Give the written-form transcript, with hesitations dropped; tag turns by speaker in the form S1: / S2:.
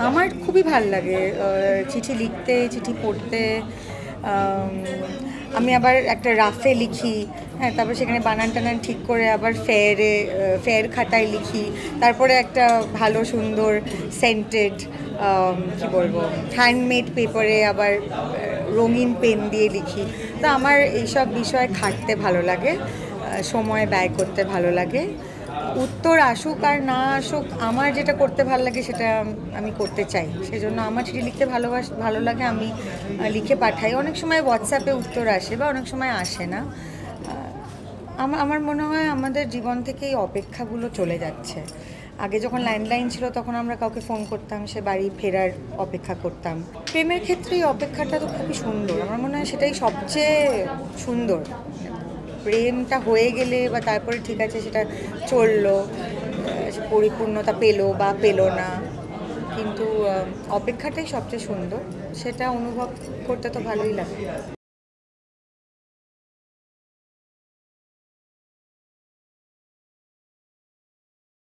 S1: আমার খুবই ভাল লাগে চিঠি লিখতে, চিঠি পড়তে। আমি আবার একটা রাফে লিখি, হ্যাঁ, তারপর সেখানে বানান টানান ঠিক করে আবার ফেয়ার খাতায় লিখি, তারপরে একটা ভালো সুন্দর সেন্টেড কি বলবো হ্যান্ডমেড পেপারে আবার রঙিন পেন দিয়ে লিখি। তো আমার এইসব বিষয় খাটতে ভালো লাগে, সময় ব্যয় করতে ভালো লাগে। উত্তর আসুক আর না আসুক, আমার যেটা করতে ভালো লাগে সেটা আমি করতে চাই। সেজন্য আমার চিঠি লিখতে ভালো লাগে, আমি লিখে পাঠাই। অনেক সময় হোয়াটসঅ্যাপে উত্তর আসে বা অনেক সময় আসে না। আমার মনে হয় আমাদের জীবন থেকে এই অপেক্ষাগুলো চলে যাচ্ছে। আগে যখন ল্যান্ডলাইন ছিল তখন আমরা কাউকে ফোন করতাম, সে বাড়ি ফেরার অপেক্ষা করতাম। প্রেমের ক্ষেত্রে এই অপেক্ষাটা তো খুবই সুন্দর, আমার মনে হয় সেটাই সবচেয়ে সুন্দর। প্রেমটা হয়ে গেলে বা তারপরে ঠিক আছে সেটা চললো, পরিপূর্ণতা পেলো বা পেলো না, কিন্তু অপেক্ষাটাই সবচেয়ে সুন্দর। সেটা অনুভব করতে তো ভালোই লাগে।